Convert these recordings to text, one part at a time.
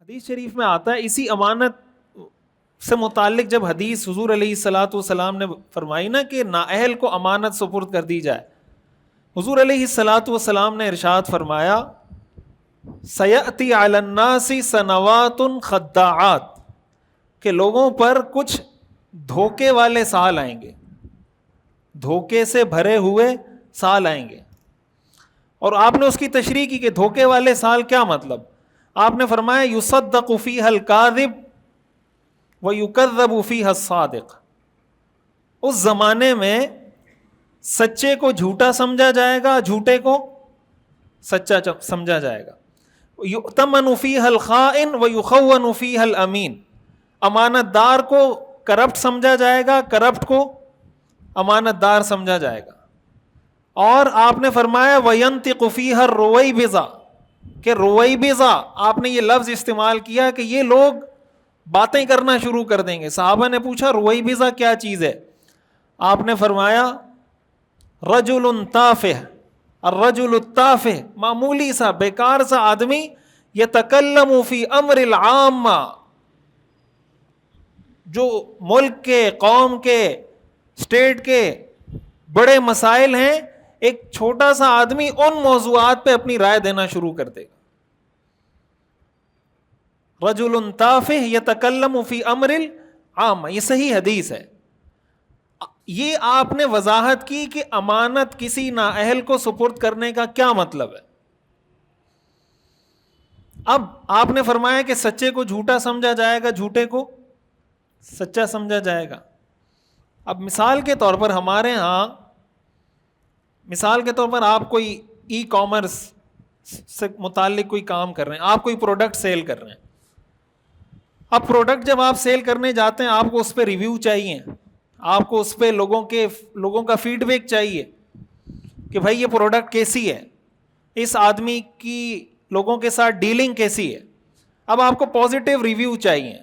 حدیث شریف میں آتا ہے اسی امانت سے متعلق، جب حدیث حضور علیہ الصلاۃ والسلام نے فرمائی نا کہ نااہل کو امانت سپرد کر دی جائے، حضور علیہ الصلاۃ والسلام نے ارشاد فرمایا سیأتی علی الناس سنوات خداعات، کہ لوگوں پر کچھ دھوکے والے سال آئیں گے، دھوکے سے بھرے ہوئے سال آئیں گے. اور آپ نے اس کی تشریح کی کہ دھوکے والے سال کیا مطلب. آپ نے فرمایا یصدق فیہا الکاذب ویکذب فیہا الصادق. اس زمانے میں سچے کو جھوٹا سمجھا جائے گا، جھوٹے کو سچا سمجھا جائے گا. یؤتمن فیہا الخائن ویخون فیہا الامین. امانت دار کو کرپٹ سمجھا جائے گا، کرپٹ کو امانت دار سمجھا جائے گا. اور آپ نے فرمایا وَيَنْتِقُ فِيهَا الرُّوَيْبِضَةُ، کہ رویبضہ، آپ نے یہ لفظ استعمال کیا کہ یہ لوگ باتیں کرنا شروع کر دیں گے. صحابہ نے پوچھا رویبضہ کیا چیز ہے؟ آپ نے فرمایا رجل تافہ، الرجل التافہ، معمولی سا بیکار سا آدمی، یتکلم فی امر العامہ، جو ملک کے، قوم کے، اسٹیٹ کے بڑے مسائل ہیں، ایک چھوٹا سا آدمی ان موضوعات پہ اپنی رائے دینا شروع کر دے گا. رجل تافہ یتکلم فی امر العامہ، یہ صحیح حدیث ہے. یہ آپ نے وضاحت کی کہ امانت کسی نااہل کو سپرد کرنے کا کیا مطلب ہے. اب آپ نے فرمایا کہ سچے کو جھوٹا سمجھا جائے گا، جھوٹے کو سچا سمجھا جائے گا. اب مثال کے طور پر ہمارے ہاں، مثال کے طور پر آپ کوئی ای کامرس سے متعلق کوئی کام کر رہے ہیں، آپ کوئی پروڈکٹ سیل کر رہے ہیں. اب پروڈکٹ جب آپ سیل کرنے جاتے ہیں، آپ کو اس پہ ریویو چاہیے، آپ کو اس پہ لوگوں کا فیڈ بیک چاہیے کہ بھائی یہ پروڈکٹ کیسی ہے، اس آدمی کی لوگوں کے ساتھ ڈیلنگ کیسی ہے. اب آپ کو پازیٹیو ریویو چاہیے.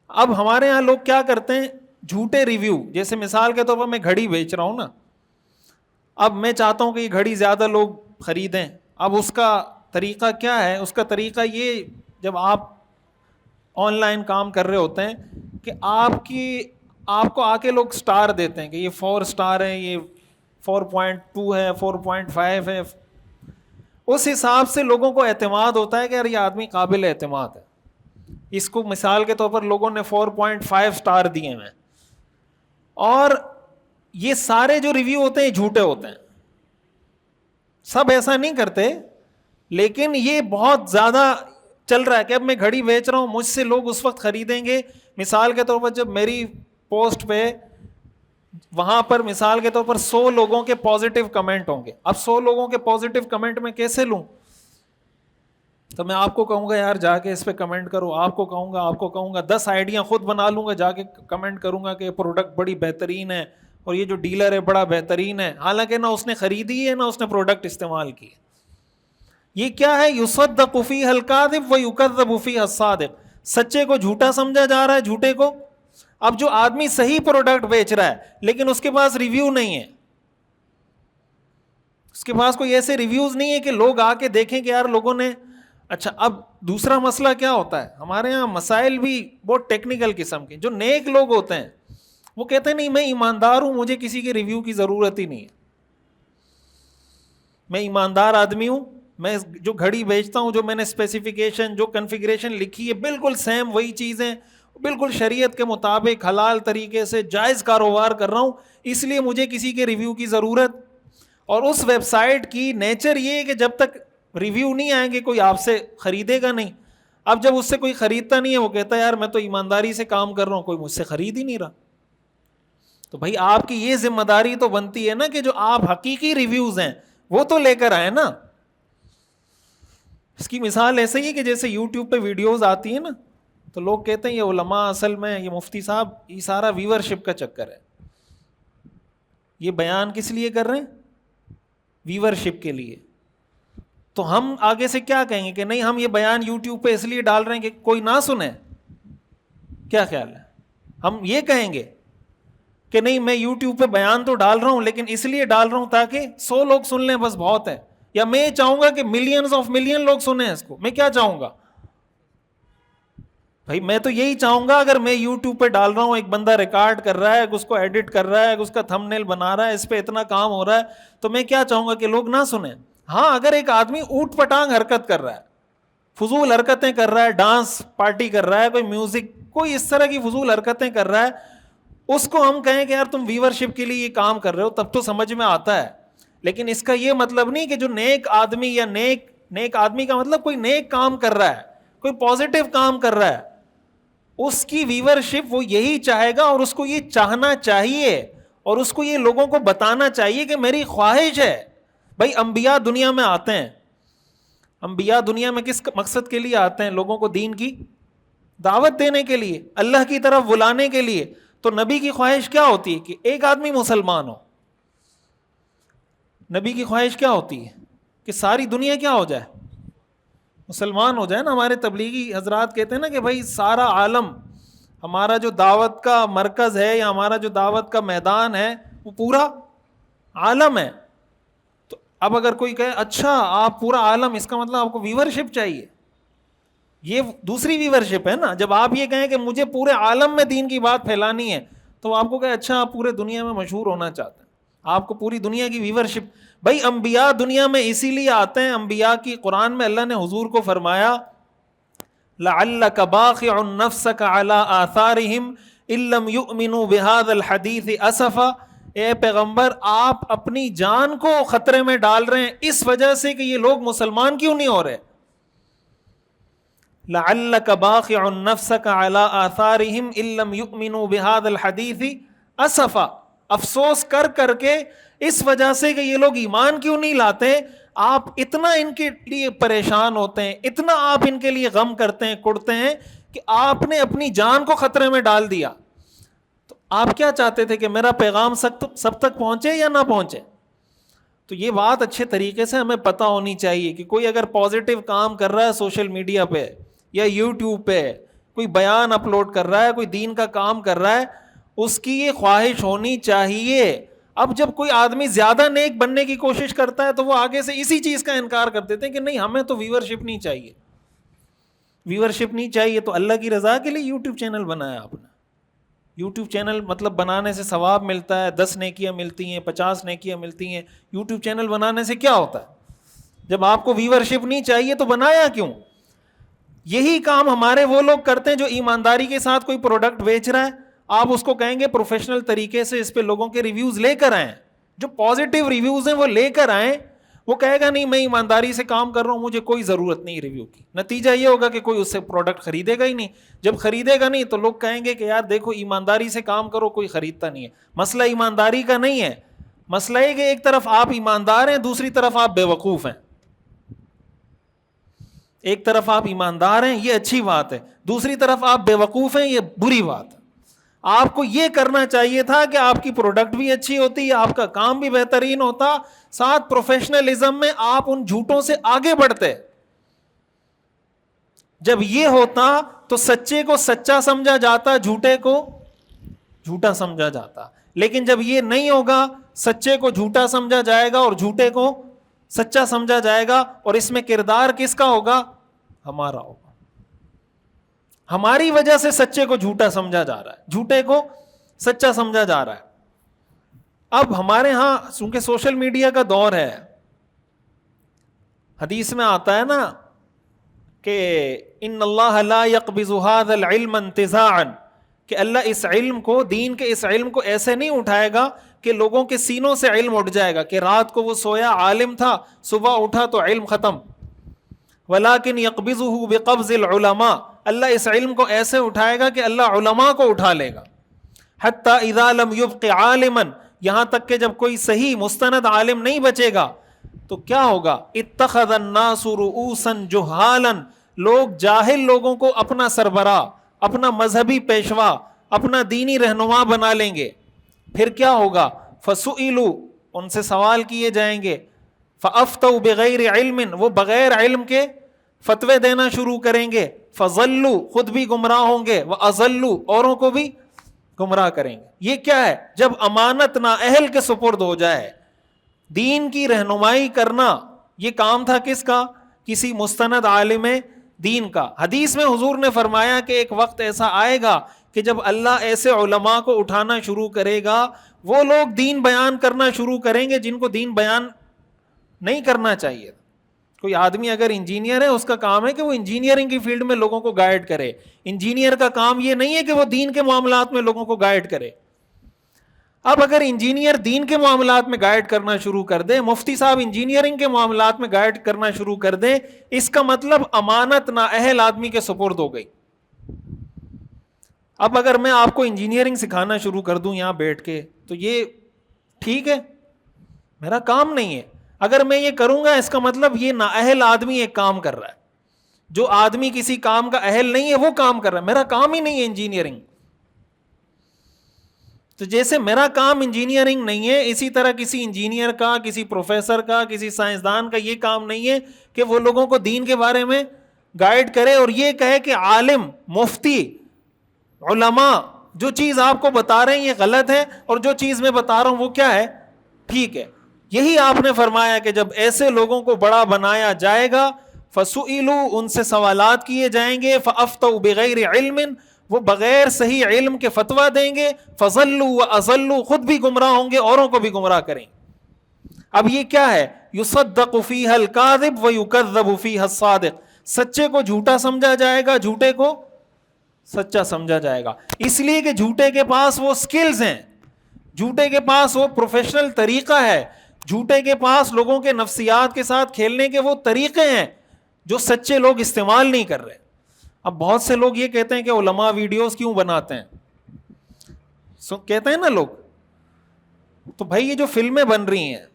اب ہمارے ہاں لوگ کیا کرتے ہیں، جھوٹے ریویو. جیسے مثال کے طور پر میں گھڑی بیچ رہا ہوں نا، اب میں چاہتا ہوں کہ یہ گھڑی زیادہ لوگ خریدیں. اب اس کا طریقہ کیا ہے؟ اس کا طریقہ یہ، جب آپ آن لائن کام کر رہے ہوتے ہیں کہ آپ کو آ کے لوگ سٹار دیتے ہیں کہ یہ 4 سٹار ہے، یہ 4.2 ہے، 4.5 ہے. اس حساب سے لوگوں کو اعتماد ہوتا ہے کہ یار یہ آدمی قابل اعتماد ہے. اس کو مثال کے طور پر لوگوں نے 4.5 سٹار دیے ہیں. اور یہ سارے جو ریویو ہوتے ہیں جھوٹے ہوتے ہیں. سب ایسا نہیں کرتے، لیکن یہ بہت زیادہ چل رہا ہے کہ اب میں گھڑی بیچ رہا ہوں، مجھ سے لوگ اس وقت خریدیں گے مثال کے طور پر جب میری پوسٹ پہ وہاں پر مثال کے طور پر 100 لوگوں کے پازیٹیو کمنٹ ہوں گے. اب 100 لوگوں کے پازیٹیو کمنٹ میں کیسے لوں؟ تو میں آپ کو کہوں گا یار جا کے اس پہ کمنٹ کرو، آپ کو کہوں گا 10 آئیڈیاں خود بنا لوں گا، جا کے کمنٹ کروں گا کہ پروڈکٹ بڑی بہترین ہے اور یہ جو ڈیلر ہے بڑا بہترین ہے، حالانکہ نہ اس نے خریدی ہے نہ اس نے پروڈکٹ استعمال کی. یہ کیا ہے؟ یصدق فیہا الکاذب ویکذب فیہا الصادق. سچے کو جھوٹا سمجھا جا رہا ہے، جھوٹے کو. اب جو آدمی صحیح پروڈکٹ بیچ رہا ہے لیکن اس کے پاس ریویو نہیں ہے، اس کے پاس کوئی ایسے ریویوز نہیں ہے کہ لوگ آ کے دیکھیں کہ یار لوگوں نے. اچھا، اب دوسرا مسئلہ کیا ہوتا ہے ہمارے ہاں، مسائل بھی بہت ٹیکنیکل قسم کے. جو نیک لوگ ہوتے ہیں وہ کہتے ہیں نہیں میں ایماندار ہوں، مجھے کسی کے ریویو کی ضرورت ہی نہیں ہے، میں ایماندار آدمی ہوں، میں جو گھڑی بیچتا ہوں، جو میں نے اسپیسیفیکیشن، جو کنفیگریشن لکھی ہے بالکل سیم وہی چیزیں، بالکل شریعت کے مطابق حلال طریقے سے جائز کاروبار کر رہا ہوں، اس لیے مجھے کسی کے ریویو کی ضرورت. اور اس ویب سائٹ کی نیچر یہ ہے کہ جب تک ریویو نہیں آئیں گے کوئی آپ سے خریدے گا نہیں. اب جب اس سے کوئی خریدتا نہیں ہے، وہ کہتا ہے یار میں تو ایمانداری سے کام کر رہا ہوں، کوئی مجھ سے خرید ہی نہیں رہا. تو بھائی آپ کی یہ ذمہ داری تو بنتی ہے نا کہ جو آپ حقیقی ریویوز ہیں وہ تو لے کر آئے نا. اس کی مثال ایسے ہی ہے کہ جیسے یوٹیوب پہ ویڈیوز آتی ہیں نا، تو لوگ کہتے ہیں یہ علماء اصل میں، یہ مفتی صاحب، یہ سارا ویورشپ کا چکر ہے. یہ بیان کس لیے کر رہے ہیں؟ ویورشپ کے لیے. تو ہم آگے سے کیا کہیں گے کہ نہیں ہم یہ بیان یوٹیوب پہ اس لیے ڈال رہے ہیں کہ کوئی نہ سنے؟ کیا خیال ہے؟ ہم یہ کہیں گے کہ نہیں میں یوٹیوب پہ بیان تو ڈال رہا ہوں لیکن اس لیے ڈال رہا ہوں تاکہ 100 لوگ سن لیں بس بہت ہے، یا میں چاہوں گا کہ ملینز آف ملین لوگ سنیں اس کو؟ میں کیا چاہوں گا؟ بھائی میں تو یہی چاہوں گا، اگر میں یوٹیوب پہ ڈال رہا ہوں، ایک بندہ ریکارڈ کر رہا ہے، اس کو ایڈٹ کر رہا ہے، اس کا تھمب نیل بنا رہا ہے، اس پہ اتنا کام ہو رہا ہے، تو میں کیا چاہوں گا کہ لوگ نہ سنیں. ہاں اگر ایک آدمی اوٹ پٹانگ حرکت کر رہا ہے، فضول حرکتیں کر رہا ہے، ڈانس پارٹی کر رہا ہے، کوئی میوزک، کوئی اس طرح کی فضول حرکتیں کر رہا ہے، اس کو ہم کہیں کہ یار تم ویورشپ کے لیے یہ کام کر رہے ہو، تب تو سمجھ میں آتا ہے. لیکن اس کا یہ مطلب نہیں کہ جو نیک آدمی یا نیک آدمی کا مطلب کوئی نیک کام کر رہا ہے، کوئی پازیٹو کام کر رہا ہے، اس کی ویورشپ وہ یہی چاہے گا، اور اس کو یہ چاہنا چاہیے، اور اس کو یہ لوگوں کو بتانا چاہیے کہ میری خواہش ہے. بھائی انبیاء دنیا میں آتے ہیں، انبیاء دنیا میں کس مقصد کے لیے آتے ہیں؟ لوگوں کو دین کی دعوت دینے کے لیے، اللہ کی طرف بلانے کے لیے. تو نبی کی خواہش کیا ہوتی ہے؟ کہ ایک آدمی مسلمان ہو. نبی کی خواہش کیا ہوتی ہے؟ کہ ساری دنیا کیا ہو جائے؟ مسلمان ہو جائے نا. ہمارے تبلیغی حضرات کہتے ہیں نا کہ بھائی سارا عالم، ہمارا جو دعوت کا مرکز ہے یا ہمارا جو دعوت کا میدان ہے وہ پورا عالم ہے. تو اب اگر کوئی کہے اچھا آپ پورا عالم، اس کا مطلب آپ کو ویورشپ چاہیے. یہ دوسری ویورشپ ہے نا. جب آپ یہ کہیں کہ مجھے پورے عالم میں دین کی بات پھیلانی ہے، تو آپ کو کہے اچھا آپ پورے دنیا میں مشہور ہونا چاہتے ہیں، آپ کو پوری دنیا کی ویورشپ. بھائی انبیاء دنیا میں اسی لیے آتے ہیں. انبیاء کی قرآن میں اللہ نے حضور کو فرمایا لعلک باخع نفسک علی آثارہم ان لم یؤمنوا بہذا الحدیث اسفا. اے پیغمبر آپ اپنی جان کو خطرے میں ڈال رہے ہیں اس وجہ سے کہ یہ لوگ مسلمان کیوں نہیں ہو رہے. لعلک باخع نفسک علی آثارہم ان لم یؤمنوا بہذا الحدیث اسفا. افسوس کر کر کے اس وجہ سے کہ یہ لوگ ایمان کیوں نہیں لاتے، آپ اتنا ان کے لیے پریشان ہوتے ہیں، اتنا آپ ان کے لیے غم کرتے ہیں، کڑتے ہیں کہ آپ نے اپنی جان کو خطرے میں ڈال دیا. تو آپ کیا چاہتے تھے کہ میرا پیغام سب تک پہنچے یا نہ پہنچے؟ تو یہ بات اچھے طریقے سے ہمیں پتہ ہونی چاہیے کہ کوئی اگر پازیٹیو کام کر رہا ہے سوشل میڈیا پہ یا یوٹیوب پہ، کوئی بیان اپلوڈ کر رہا ہے، کوئی دین کا کام کر رہا ہے، اس کی یہ خواہش ہونی چاہیے. اب جب کوئی آدمی زیادہ نیک بننے کی کوشش کرتا ہے تو وہ آگے سے اسی چیز کا انکار کر دیتے ہیں کہ نہیں ہمیں تو ویورشپ نہیں چاہیے. ویورشپ نہیں چاہیے تو اللہ کی رضا کے لیے یوٹیوب چینل بنایا آپ نے. یوٹیوب چینل مطلب بنانے سے ثواب ملتا ہے، 10 نیکیاں ملتی ہیں، 50 نیکیاں ملتی ہیں. یوٹیوب چینل بنانے سے کیا ہوتا ہے؟ جب آپ کو ویورشپ نہیں چاہیے تو بنایا کیوں؟ یہی کام ہمارے وہ لوگ کرتے ہیں جو ایمانداری کے ساتھ کوئی پروڈکٹ بیچ رہا ہے، آپ اس کو کہیں گے پروفیشنل طریقے سے اس پہ لوگوں کے ریویوز لے کر آئیں، جو پازیٹیو ریویوز ہیں وہ لے کر آئیں. وہ کہے گا نہیں میں ایمانداری سے کام کر رہا ہوں، مجھے کوئی ضرورت نہیں ریویو کی. نتیجہ یہ ہوگا کہ کوئی اس سے پروڈکٹ خریدے گا ہی نہیں. جب خریدے گا نہیں تو لوگ کہیں گے کہ یار دیکھو ایمانداری سے کام کرو، کوئی خریدتا نہیں ہے. مسئلہ ایمانداری کا نہیں ہے، مسئلہ یہ کہ ایک طرف آپ ایماندار ہیں، دوسری طرف آپ بے وقوف ہیں. ایک طرف آپ ایماندار ہیں یہ اچھی بات ہے، دوسری طرف آپ بے وقوف ہیں یہ بری بات ہے. آپ کو یہ کرنا چاہیے تھا کہ آپ کی پروڈکٹ بھی اچھی ہوتی، آپ کا کام بھی بہترین ہوتا، ساتھ پروفیشنلزم میں آپ ان جھوٹوں سے آگے بڑھتے. جب یہ ہوتا تو سچے کو سچا سمجھا جاتا، جھوٹے کو جھوٹا سمجھا جاتا. لیکن جب یہ نہیں ہوگا، سچے کو جھوٹا سمجھا جائے گا اور جھوٹے کو سچا سمجھا جائے گا. اور اس میں کردار کس کا ہوگا؟ ہمارا ہوگا. ہماری وجہ سے سچے کو جھوٹا سمجھا جا رہا ہے، جھوٹے کو سچا سمجھا جا رہا ہے. اب ہمارے ہاں چونکہ سوشل میڈیا کا دور ہے، حدیث میں آتا ہے نا کہ ان اللہ لا يقبض هذا العلم انتزاعا، کہ اللہ اس علم کو، دین کے اس علم کو ایسے نہیں اٹھائے گا کہ لوگوں کے سینوں سے علم اٹھ جائے گا کہ رات کو وہ سویا عالم تھا، صبح اٹھا تو علم ختم. ولیکن یقبضہ بقبض العلماء، اللہ اس علم کو ایسے اٹھائے گا کہ اللہ علماء کو اٹھا لے گا. حتی اذا لم یبق عالما، یہاں تک کہ جب کوئی صحیح مستند عالم نہیں بچے گا تو کیا ہوگا؟ اتخذ الناس رؤوسا جہالا، لوگ جاہل لوگوں کو اپنا سربراہ، اپنا مذہبی پیشوا، اپنا دینی رہنما بنا لیں گے. پھر کیا ہوگا؟ فسئلوا، ان سے سوال کیے جائیں گے. فافتوا بغیر علم، وہ بغیر علم کے فتوے دینا شروع کریں گے. فضلوا، خود بھی گمراہ ہوں گے. واضلوا، اوروں کو بھی گمراہ کریں گے. یہ کیا ہے؟ جب امانت نااہل کے سپرد ہو جائے. دین کی رہنمائی کرنا یہ کام تھا کس کا؟ کسی مستند عالم دین کا. حدیث میں حضور نے فرمایا کہ ایک وقت ایسا آئے گا کہ جب اللہ ایسے علماء کو اٹھانا شروع کرے گا, وہ لوگ دین بیان کرنا شروع کریں گے جن کو دین بیان نہیں کرنا چاہیے. کوئی آدمی اگر انجینئر ہے, اس کا کام ہے کہ وہ انجینئرنگ کی فیلڈ میں لوگوں کو گائیڈ کرے. انجینئر کا کام یہ نہیں ہے کہ وہ دین کے معاملات میں لوگوں کو گائیڈ کرے. اب اگر انجینئر دین کے معاملات میں گائیڈ کرنا شروع کر دے, مفتی صاحب انجینئرنگ کے معاملات میں گائیڈ کرنا شروع کر دیں, اس کا مطلب امانت نااہل آدمی کے سپرد ہو گئی. اب اگر میں آپ کو انجینئرنگ سکھانا شروع کر دوں یہاں بیٹھ کے, تو یہ ٹھیک ہے, میرا کام نہیں ہے. اگر میں یہ کروں گا اس کا مطلب یہ نااہل آدمی ایک کام کر رہا ہے. جو آدمی کسی کام کا اہل نہیں ہے وہ کام کر رہا ہے, میرا کام ہی نہیں ہے انجینئرنگ. تو جیسے میرا کام انجینئرنگ نہیں ہے, اسی طرح کسی انجینئر کا, کسی پروفیسر کا, کسی سائنسدان کا یہ کام نہیں ہے کہ وہ لوگوں کو دین کے بارے میں گائیڈ کرے اور یہ کہے کہ عالم, مفتی, علماء جو چیز آپ کو بتا رہے ہیں یہ غلط ہے اور جو چیز میں بتا رہا ہوں وہ کیا ہے, ٹھیک ہے. یہی آپ نے فرمایا کہ جب ایسے لوگوں کو بڑا بنایا جائے گا, فَسُئِلُوا, ان سے سوالات کیے جائیں گے, فَأَفْتَوْا بِغَيْرِ عِلْمٍ, وہ بغیر صحیح علم کے فتویٰ دیں گے, فَضَلُّوا وَأَضَلُّوا, خود بھی گمراہ ہوں گے, اوروں کو بھی گمراہ کریں. اب یہ کیا ہے, يُصَدَّقُ فِيهَا الْكَاذِبُ وَيُكَذَّبُ فِيهَا الصَّادِقُ, سچے کو جھوٹا سمجھا جائے گا, جھوٹے کو سچا سمجھا جائے گا. اس لیے کہ جھوٹے کے پاس وہ سکلز ہیں, جھوٹے کے پاس وہ پروفیشنل طریقہ ہے, جھوٹے کے پاس لوگوں کے نفسیات کے ساتھ کھیلنے کے وہ طریقے ہیں جو سچے لوگ استعمال نہیں کر رہے. اب بہت سے لوگ یہ کہتے ہیں کہ علماء ویڈیوز کیوں بناتے ہیں, کہتے ہیں نا لوگ, تو بھائی یہ جو فلمیں بن رہی ہیں,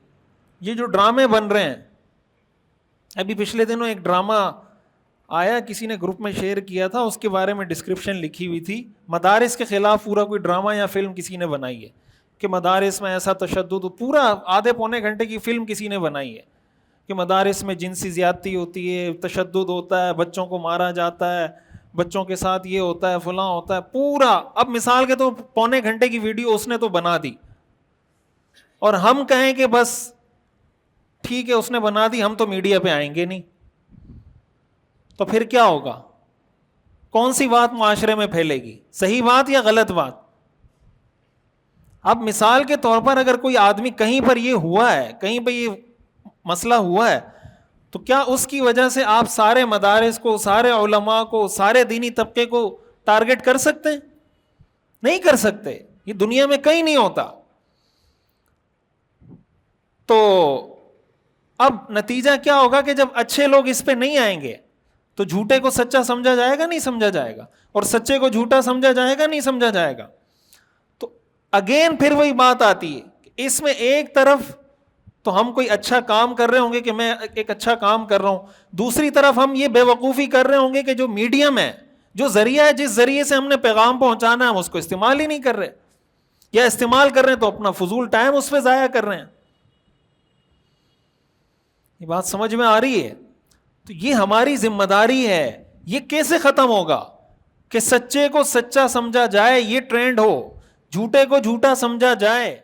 یہ جو ڈرامے بن رہے ہیں, ابھی پچھلے دنوں ایک ڈرامہ آیا, کسی نے گروپ میں شیئر کیا تھا, اس کے بارے میں ڈسکرپشن لکھی ہوئی تھی, مدارس کے خلاف پورا کوئی ڈرامہ یا فلم کسی نے بنائی ہے کہ مدارس میں ایسا تشدد, پورا آدھے پونے گھنٹے کی فلم کسی نے بنائی ہے کہ مدارس میں جنسی زیادتی ہوتی ہے, تشدد ہوتا ہے, بچوں کو مارا جاتا ہے, بچوں کے ساتھ یہ ہوتا ہے, فلاں ہوتا ہے, پورا. اب مثال کے تو پونے گھنٹے کی ویڈیو اس نے تو بنا دی, اور ہم کہیں کہ بس ٹھیک ہے اس نے بنا دی, ہم تو میڈیا پہ آئیں گے نہیں. تو پھر کیا ہوگا, کون سی بات معاشرے میں پھیلے گی, صحیح بات یا غلط بات؟ اب مثال کے طور پر اگر کوئی آدمی کہیں پر یہ ہوا ہے, کہیں پہ یہ مسئلہ ہوا ہے, تو کیا اس کی وجہ سے آپ سارے مدارس کو, سارے علماء کو, سارے دینی طبقے کو ٹارگٹ کر سکتے ہیں؟ نہیں کر سکتے. یہ دنیا میں کہیں نہیں ہوتا. تو اب نتیجہ کیا ہوگا کہ جب اچھے لوگ اس پہ نہیں آئیں گے تو جھوٹے کو سچا سمجھا جائے گا, نہیں سمجھا جائے گا, اور سچے کو جھوٹا سمجھا جائے گا, نہیں سمجھا جائے گا. تو اگین پھر وہی بات آتی ہے, اس میں ایک طرف تو ہم کوئی اچھا کام کر رہے ہوں گے کہ میں ایک اچھا کام کر رہا ہوں, دوسری طرف ہم یہ بے وقوفی کر رہے ہوں گے کہ جو میڈیم ہے, جو ذریعہ ہے, جس ذریعے سے ہم نے پیغام پہنچانا ہے, ہم اس کو استعمال ہی نہیں کر رہے, یا استعمال کر رہے ہیں تو اپنا فضول ٹائم اس پہ ضائع کر رہے ہیں. یہ بات سمجھ میں آ رہی ہے؟ تو یہ ہماری ذمہ داری ہے. یہ کیسے ختم ہوگا کہ سچے کو سچا سمجھا جائے, یہ ٹرینڈ ہو, جھوٹے کو جھوٹا سمجھا جائے.